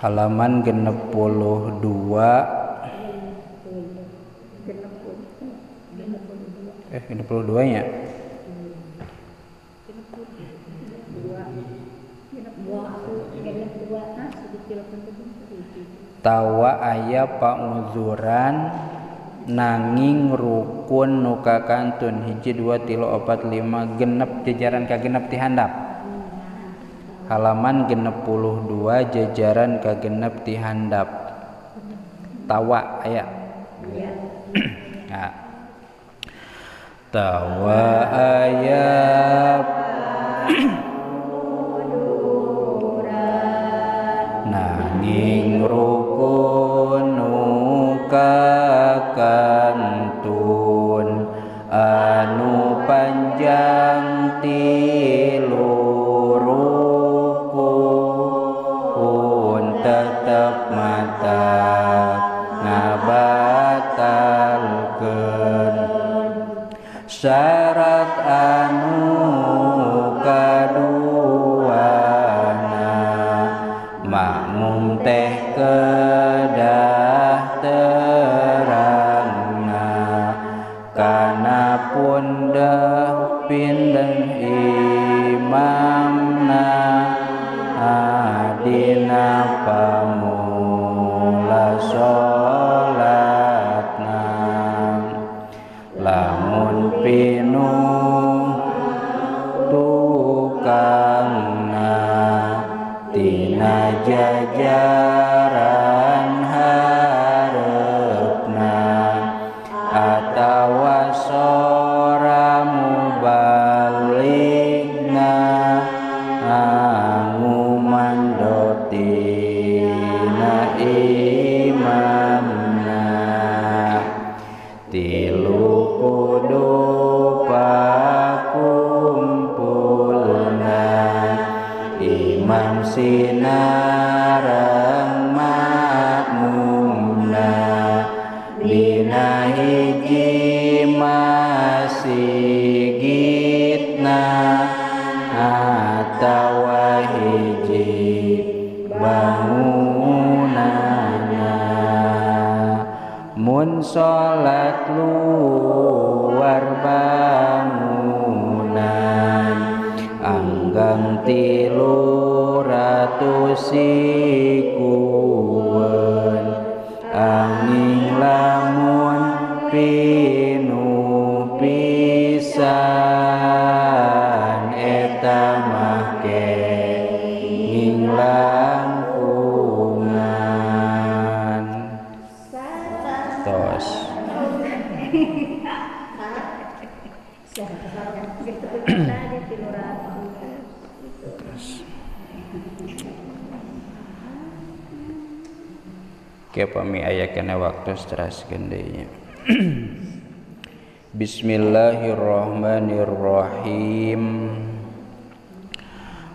halaman 62 nya tawa aya pauzuran nanging rukun nu kakantun 1 2 3 4 5 genep jajaran kagenep ti handap halaman 62 jajaran kagenep ti handap tawa aya nah. Tawa aya nanging rukun nu kakantun anu panjang tilu rukun tetep mata ngabatalkeun syarat anu kaduana makmum teh kedah terangna kana pundeuh pinten imamna adina pamula salatna lamun pinuh tukangna tina jajaran hareupna atawa sora mubaligna ngumandotina imamna tilu kudu pakumpulna imam sinareng makmumna dina hiji masigitna atawa hiji bangunana mun salat luar bangunan anggang 300 sikueun anging lamun pinuh pisan eta mah kenging langkungan tos ke pami aya kana waktu teraskeun deui nya Bismillahirrahmanirrahim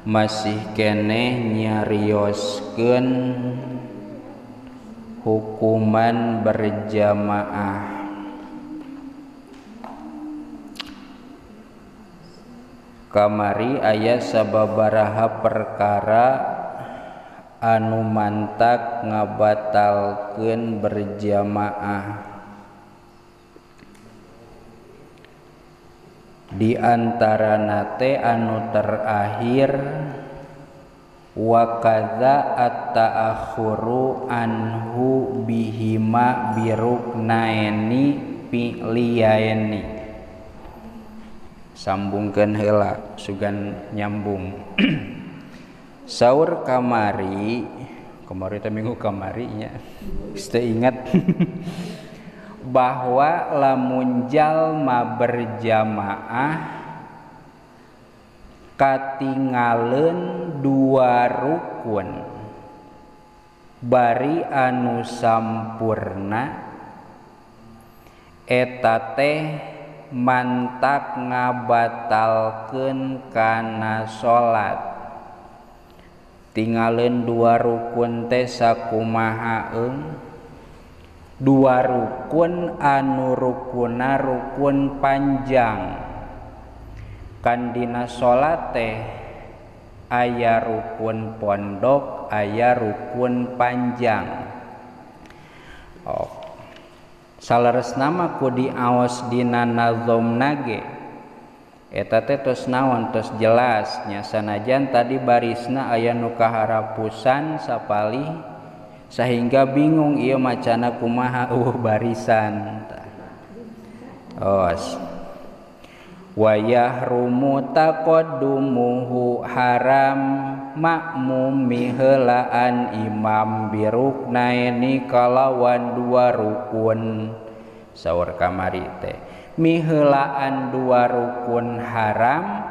masih keneh nyarioskeun hukuman berjamaah kamari aya sababaraha perkara anu mantak ngabatalkeun berjamaah di antarana teh anu terakhir wa kadza at-ta'akhuru anhu bihima biruknaini piliyaini sambungkeun heula sugan nyambung saur kamari teh minggu kamari nya geus teu inget bahwa lamun jalma berjamaah katingaleun 2 rukun bari anu sampurna eta teh mantak ngabatalkeun kana salat tingaleun 2 rukun teh sakumaha 2 rukun anu rukunna rukun panjang kan dina salat teh aya rukun pondok, aya rukun panjang. Oh. Saleresna mah ku diaos dina nazomna ge eta teh tos naon, tos jelas nya, sanajan tadi barisna aya nu kaharapusan sapalih sehingga bingung ieu macana kumaha barisan. Os wa yahrumu taqaddumuhu haram makmumi heulaan imam biruknaini kalawan dua rukun. Saur kamari teh miheulaan dua rukun haram,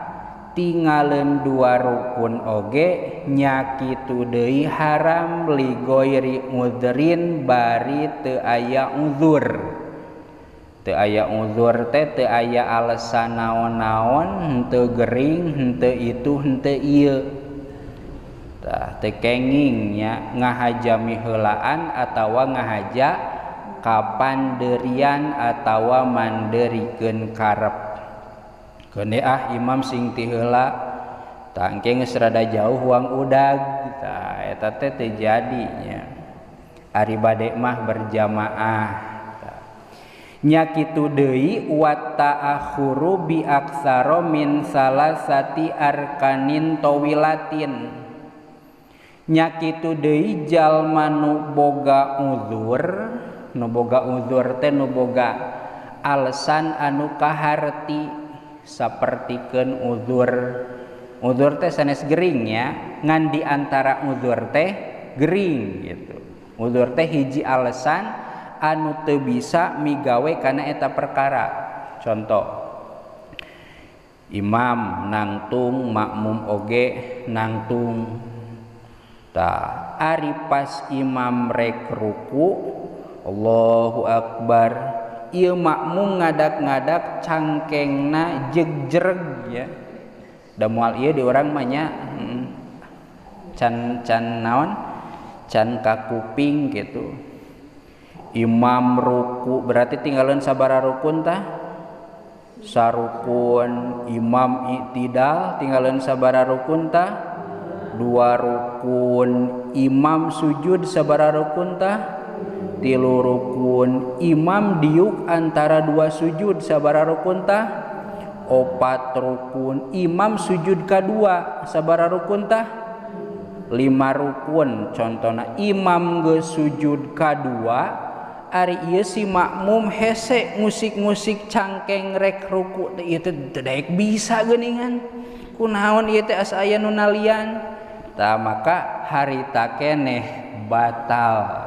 tinggalin dua rukun oge nya kitu deui haram li ghairi udrin bari teu aya uzur. Teu aya uzur teh teu aya alesan naon-naon, henteu gering, henteu itu, henteu ieu. Tah teu kenging nya ngahajami heulaan atawa ngahaja kapanderian atawa manderikeun karep. Keun imam sing ti heula tah engke geus rada jauh huang udag, tah eta teh teu jadi nya. Ari bade mah berjamaah. Nya kitu deui wa ta'akhuru bi aksara min salasati arkanin tawilatin. Nya kitu deui jalma nu boga uzur, nu boga uzur teh nu boga alasan anu kaharti sapertikeun uzur. Uzur teh sanes gering ya, ngan di antara uzur teh gering gitu. Uzur teh hiji alasan anu teu bisa migawe kana eta perkara. Contoh, imam nangtung, makmum oge nangtung. Tah ari pas imam rek ruku, Allahu Akbar, ieu makmum ngadak-ngadak cangkengna jegreg ya. Da moal ieu di urang mah nya can naon? Can ka kuping gitu. Imam ruku berarti tinggalin sabara rukun tah? Sarukun. Imam iktidal tinggalin sabara rukun tah? 2 rukun. Imam sujud sabara rukun tah? 3 rukun. Imam diuk antara 2 sujud sabara rukun tah? 4 rukun. Imam sujud kadua sabara rukun tah? 5 rukun. Contohna imam geus sujud kadua, ari ieu si makmum hese musik-musik cangkeng rek ruku teh ieu teh daek bisa geuningan. Kunaon ieu teh asa aya nu nalian? Tah maka harita keneh batal.